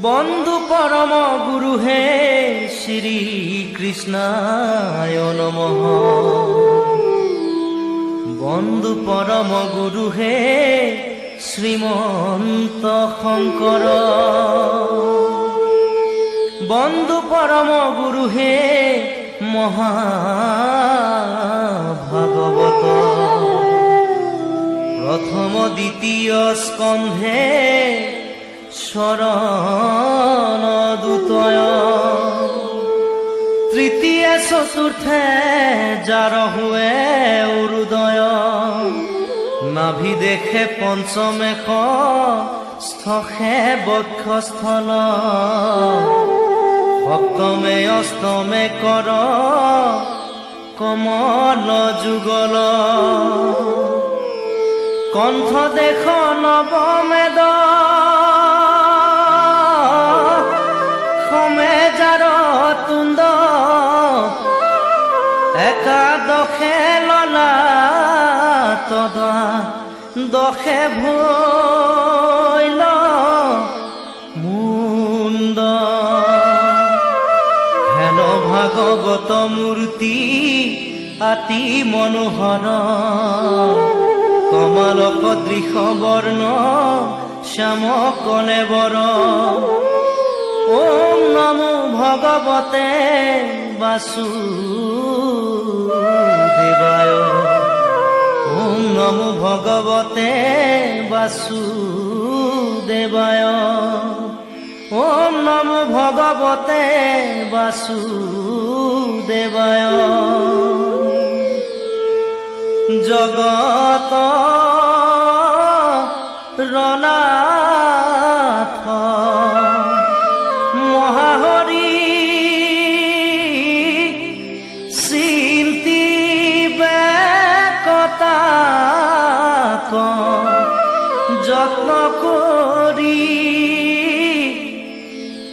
বন্ধু পরম গুরু হে শ্রী কৃষ্ণায় নমঃ। বন্ধু পরম গুরু হে শ্রীমন্ত শঙ্কর। বন্ধু পরম গুরু হে মহাভাগবত। প্রথম দ্বিতীয় স্কন্ধে শরণ দুতয়। তৃতীয় চতুর্থে যার হুয়ে উদয়। নাভি দেখে পঞ্চমেশ স্থে বক্ষস্থল। সপ্তমে অষ্টমে কর কমল যুগল। কণ্ঠ দেখ নবমেদ সমে যার তুণ্ড। একাদশে ললা তদা দশে ভৈল মুণ্ড। হেন ভাগৱত মূৰ্তি আতি মনোহৰ। কমলক দৃশ বৰ্ণ শ্যাম কলেবৰ। ওম নমো ভগৱতে বাসুদেবায়। ওম নমো ভগৱতে বাসুদেবায়। ওম নমো ভগৱতে বাসুদেবায়। জগত ৰনাথ মহাহৰি চিন্তি বেকতাক যত্ন কৰি।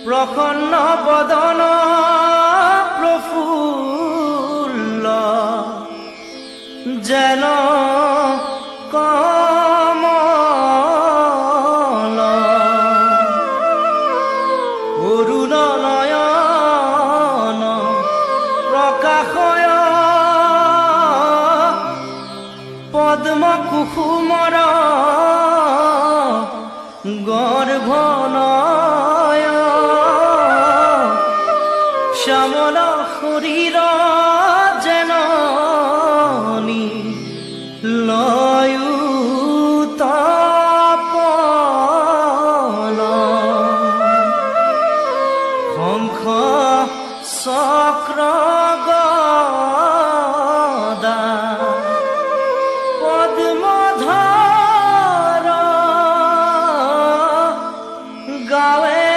প্ৰসন্ন বদন প্ৰফুল্ল যেন কমল। অৰুণ নয়ন প্ৰকাশয় পদ্ম কুসুমৰ গৰ্ভনয়। শ্যামল শৰীৰ যেন লয়ুতপল। শংখ চক্ৰ গদা পদ্মধৰ। গাৱে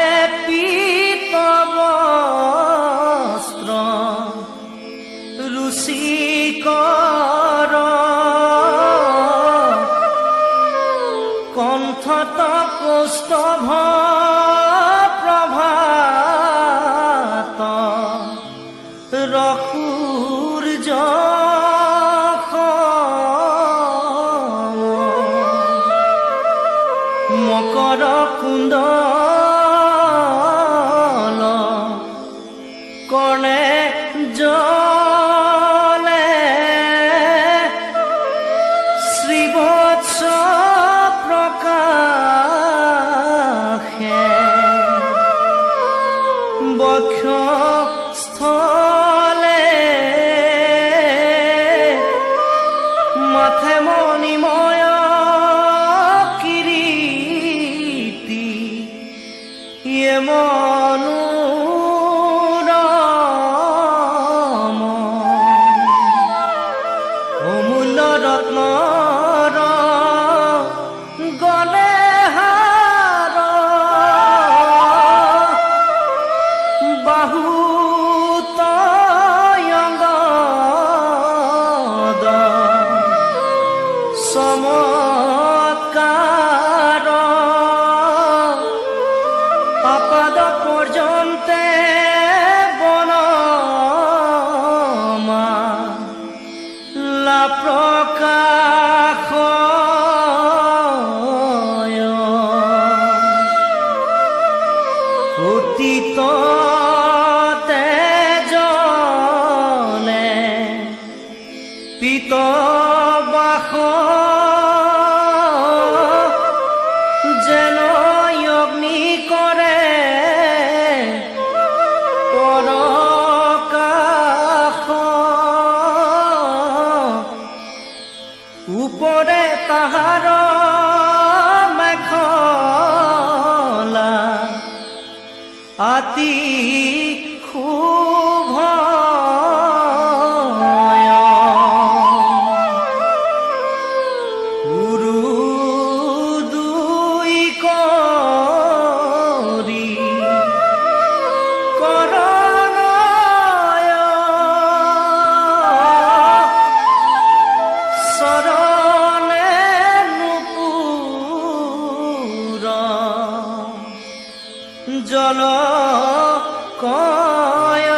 পীত বস্ত্ৰ ৰুচিকৰ। কণ্ঠত কৌস্তভ প্ৰভাত ৰসূৰ্য মকৰ কুণ্ডল কৰ্ণে জলে শ্ৰীবৎস প্ৰকাশে। বক্ষস্থলে মাথে মণিময় কিৰীটি। ইয়ে মনোৰম অমূল্য ৰত্নৰ গলে হাৰ। বাহুত অঙ্গদ চমৎকাৰ। অপদ পতিত তেজলে পিত বাস যেন অগ্নি কৰে পৰকাশ উপৰে তাহাৰ মেখলা আতি শুভয় উৰু দুই কৰি কৰণয় চৰণে নুপুৰ জল কয়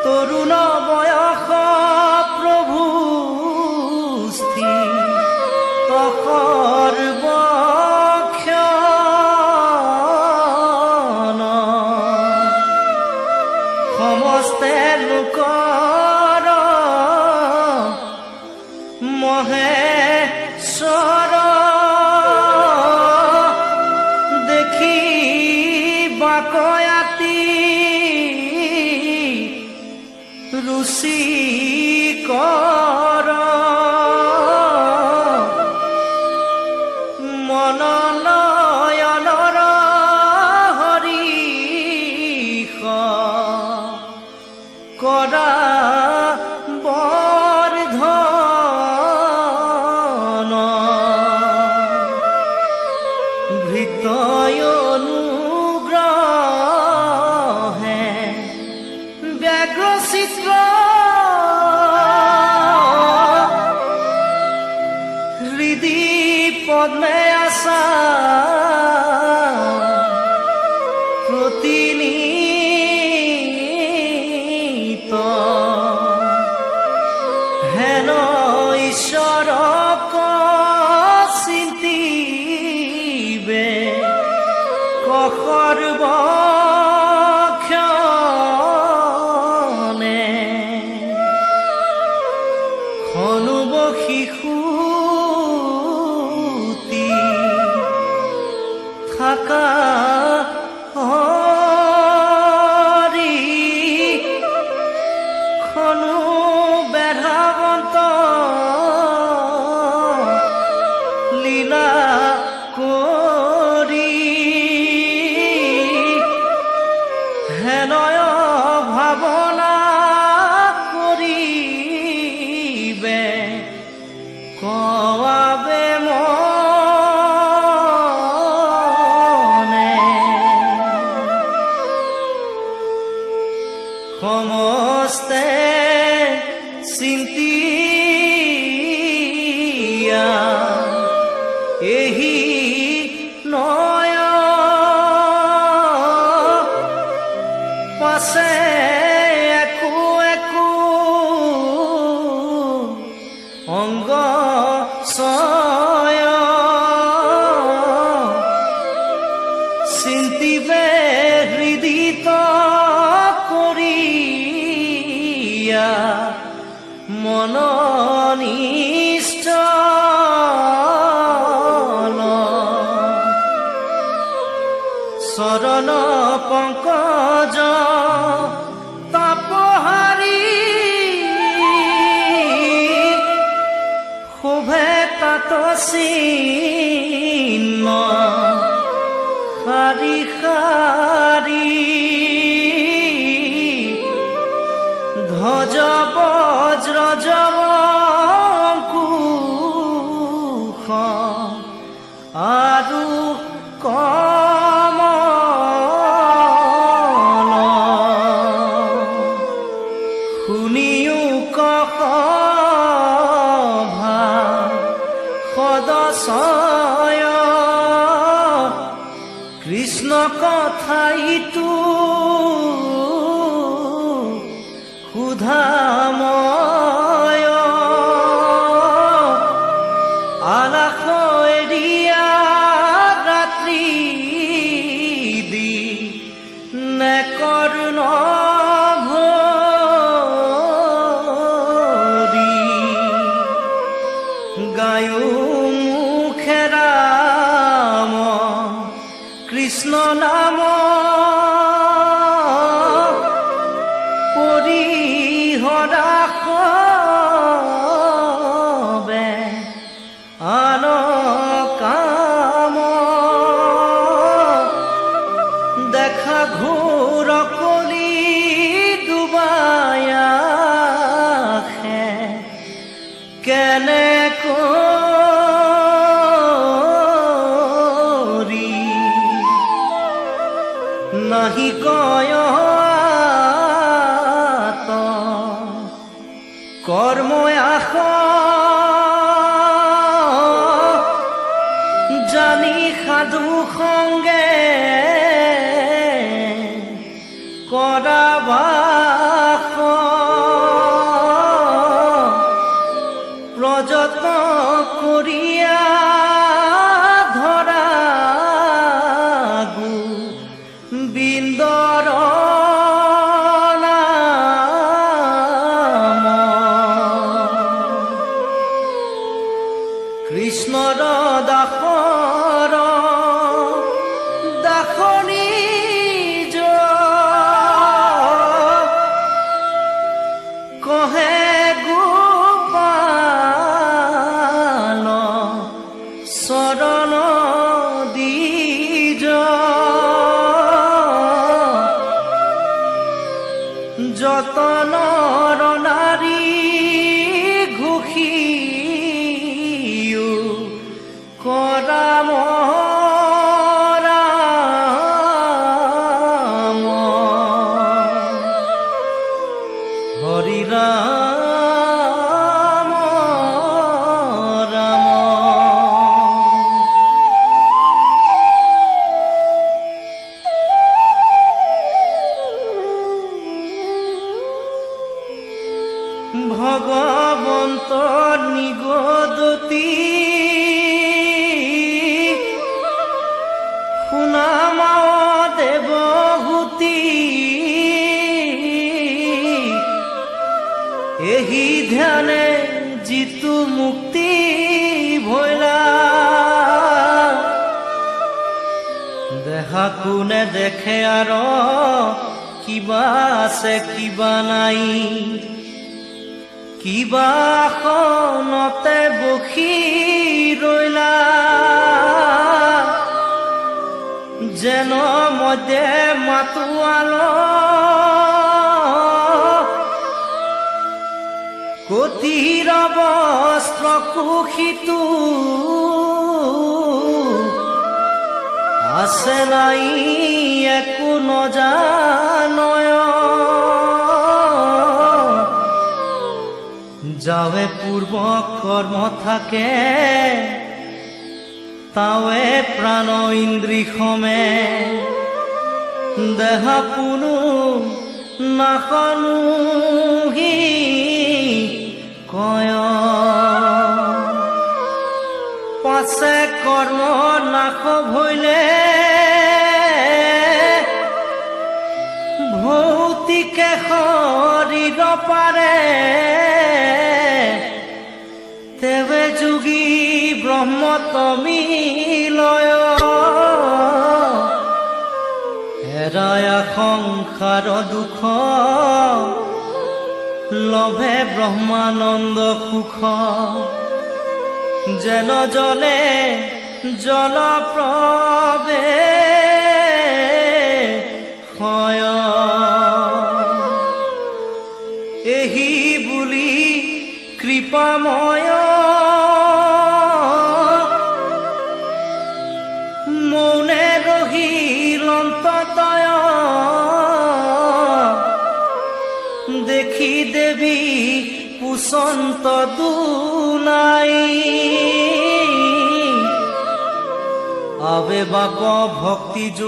তৰুণ বয়স প্ৰভু সৰ্বক্ষণ সমস্তে লোকৰ মহেশ্বৰ দেখি বাকয়াতি ৰুচিকৰ মননয়নৰ হৰিষ কৰা বৰ্ধন ভৃতয় অনুগ্ৰহে ব্যাঘ্ৰ চিত্ৰ হৃদি পদ্মে আছা প্ৰতিনিত হেন ঈশ্বৰক চিন্তিবে সৰ্বক্ষণে খনুব শিশুতি থাকা হৰি খনু বেধাৱন্ত লীলা কৰি হেনয় ভাৱনা কৰিবে কোৱাবে মনে সমস্তে চিন্তিয়া এহি নয় পাছে একো একো অংগ ছয় চিন্তিবে হৃদিত কৰিয়া মননিষ্ঠ চৰণ পংকজ তাপহাৰী শোভে তাত চিহ্ন শাৰী শাৰী ধ্বজ বজ্ৰ জব অঙ্কুশ আৰু কমল শুনিও কসভা সদশয় কৃষ্ণ কথাইতো সুধাময় আলাস এৰিয়া ৰাত্ৰি কৃষ্ণ নাম পৰিহৰা সবে আন কাম দেখা ঘোৰ কলি ডুবায়া কেনে কৰি নাহি কয় কৰ্ম আস জানি সাধু সংগে কৰা বাস প্ৰযত্ন কৰিয়া ধৰা গোবিন্দৰ নাম কৃষ্ণৰ দাসৰ দাসনী কহে গোপাল চৰণ দ্বিজ যতনৰ নাৰী ঘুষিও কৰা মৰাম হৰি ৰাম ৰাম ভগৱন্ত নিগদতি শুনামাও দেৱহূতি এহি ধ্যানে যিটো মুক্তি ভৈলা দেখা কোনে দেখে আৰু কিবা আছে কিবা নাই কিবা আসনতে বহি ৰৈলা যেন মধ্যে মাতোৱাল কতিৰ বস্ত্ৰ কুশিতো আছে নাই একো নজানয় যাৱে পূৰ্ব কৰ্ম থাকে তাৱে প্ৰাণ ইন্দ্ৰী সমে দেহা পুনু নাখনুহি কয় পাছে কৰ্ম নাশ ভৈলে ভৌতিকে শৰীৰ পাৰে তেৱে যোগী ব্ৰহ্মতমী লয় হেৰায়া সংসাৰ দুখ লভে ব্ৰহ্মানন্দ সুখ যেন জলে জলপ্ৰবে হয় এহি বুলি কৃপাময় মৌনে ৰহিল অন্ততয় দেখি দেৱী পুচন্ত দুনাই আবে বাপ ভক্তি